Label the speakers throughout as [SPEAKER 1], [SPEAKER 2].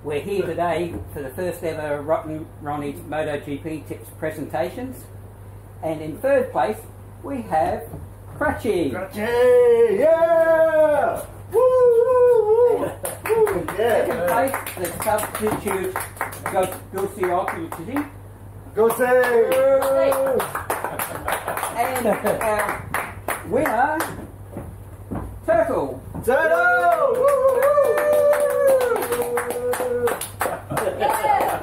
[SPEAKER 1] We're here today for the first ever Rotten Ronnie's MotoGP tips presentations. And in third place, we have Crutchy.
[SPEAKER 2] Crutchy! Yeah! Woo! Woo! Woo! Yeah!
[SPEAKER 1] Second place, the substitute Gussie Occucity.
[SPEAKER 2] Gussie!
[SPEAKER 1] And our winner, Turtle.
[SPEAKER 2] Turtle! Woo!
[SPEAKER 3] Yeah.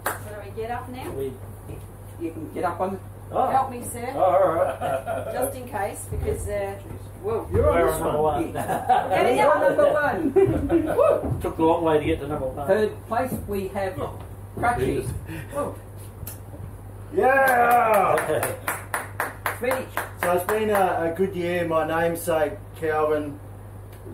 [SPEAKER 3] So do we get up now?
[SPEAKER 1] You can get up on.
[SPEAKER 3] Help me, sir.
[SPEAKER 2] Alright.
[SPEAKER 3] Just in case, because
[SPEAKER 1] Well,
[SPEAKER 2] You're on this
[SPEAKER 4] number
[SPEAKER 2] one.
[SPEAKER 4] one.
[SPEAKER 1] Getting up number one.
[SPEAKER 4] Took a long way to get to number one.
[SPEAKER 1] Third place, we have Crutchy.
[SPEAKER 2] Yeah!
[SPEAKER 1] Speech.
[SPEAKER 2] So it's been a good year. My namesake, Calvin,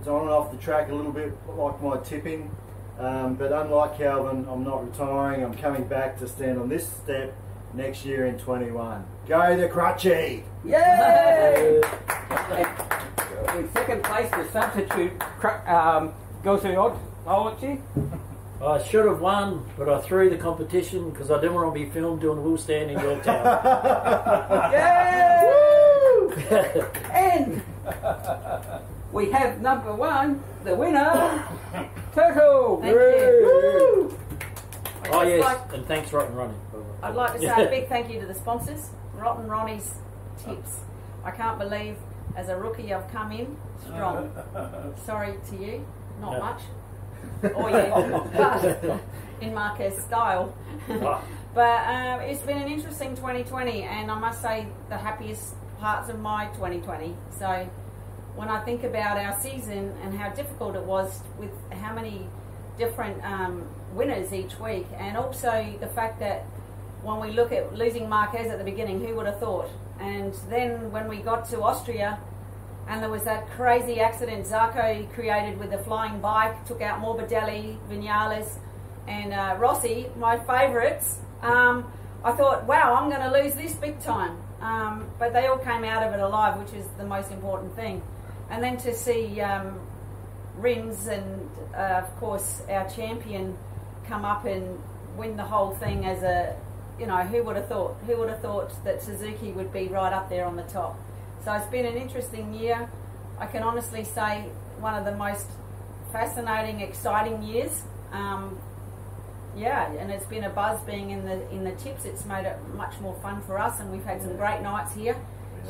[SPEAKER 2] is on and off the track a little bit like my tipping. But unlike Calvin, I'm not retiring. I'm coming back to stand on this step next year in 21. Go the Crutchy!
[SPEAKER 1] Yay! In second place, the substitute Gussie Occucity.
[SPEAKER 4] I should have won, but I threw the competition because I didn't want to be filmed doing wheel stand in Yorktown.
[SPEAKER 1] Yay! And we have number one, the winner, Turtle.
[SPEAKER 3] Thank you.
[SPEAKER 1] Woo!
[SPEAKER 4] Oh yes, and thanks Rotten Ronnie.
[SPEAKER 3] I'd like to say a big thank you to the sponsors, Rotten Ronnie's Tips. I can't believe, as a rookie, I've come in strong. Sorry to you, not
[SPEAKER 4] No.
[SPEAKER 3] much. Or you, but in Marquez style. But it's been an interesting 2020, and I must say the happiest parts of my 2020. So when I think about our season and how difficult it was with how many different winners each week, and also the fact that when we look at losing Marquez at the beginning, who would have thought? And then when we got to Austria, and there was that crazy accident Zarco created with the flying bike, took out Morbidelli, Vinales, and Rossi, my favourites. I thought, wow, I'm going to lose this big time. But they all came out of it alive, which is the most important thing. And then to see Rins and, of course, our champion come up and win the whole thing as a, you know, who would have thought? Who would have thought that Suzuki would be right up there on the top? So it's been an interesting year. I can honestly say one of the most fascinating, exciting years. Yeah, and it's been a buzz being in the tips. It's made it much more fun for us, and we've had some great nights here,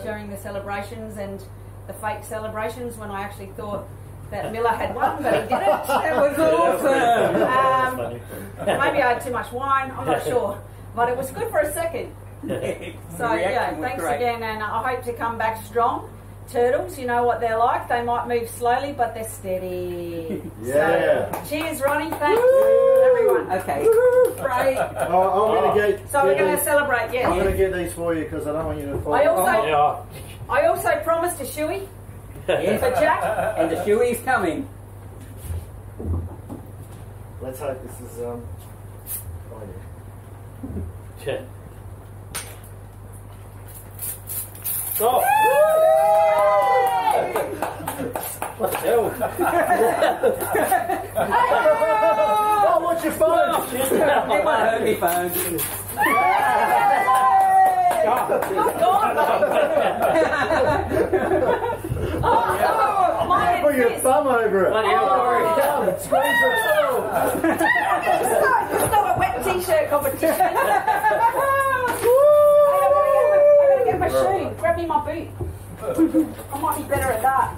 [SPEAKER 3] sharing the celebrations and the fake celebrations when I actually thought that Miller had won, but he didn't. That was awesome. Maybe I had too much wine. I'm not sure, but it was good for a second. So yeah, thanks again, and I hope to come back strong. Turtles, you know what they're like. They might move slowly, but they're steady.
[SPEAKER 2] Yeah.
[SPEAKER 3] So, cheers, Ronnie. Thanks, everyone.
[SPEAKER 1] Okay. Right.
[SPEAKER 2] I'm going to get.
[SPEAKER 3] So we're going to celebrate. Yes.
[SPEAKER 2] I'm going to get these for you because I don't want you to fall.
[SPEAKER 3] I also promised a shoey
[SPEAKER 1] Yes.
[SPEAKER 3] for Jack.
[SPEAKER 1] And the shoey's coming.
[SPEAKER 2] Let's hope this is oh yeah.
[SPEAKER 4] Oh! What the hell?
[SPEAKER 2] Oh, what's your phone?
[SPEAKER 1] It won't hurt me, phone.
[SPEAKER 3] Mine
[SPEAKER 2] Put your
[SPEAKER 3] fist.
[SPEAKER 2] thumb over it.
[SPEAKER 4] Bloody hell.
[SPEAKER 2] Squeeze it.
[SPEAKER 3] It's not a wet t-shirt competition. I gotta get my shoe. Grab me my boot. I might be better at that.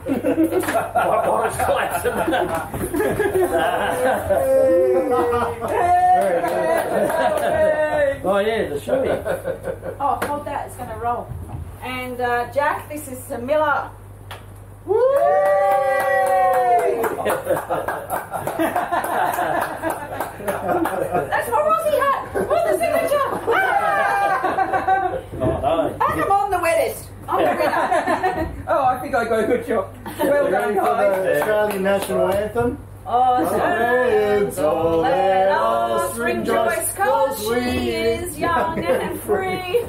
[SPEAKER 4] Oh yeah, the show.
[SPEAKER 3] Oh, hold that. It's going to roll. And Jack, this is Miller. That's my Rossi hat. What's the signature?
[SPEAKER 4] Oh no.
[SPEAKER 3] I'm on the wettest. I'm the winner.
[SPEAKER 1] Oh, I think I got a good shot. Well done,
[SPEAKER 2] Ready for
[SPEAKER 1] guys.
[SPEAKER 2] the Australian national anthem?
[SPEAKER 3] Australians,
[SPEAKER 2] all let
[SPEAKER 3] us rejoice, 'cause she is young and free.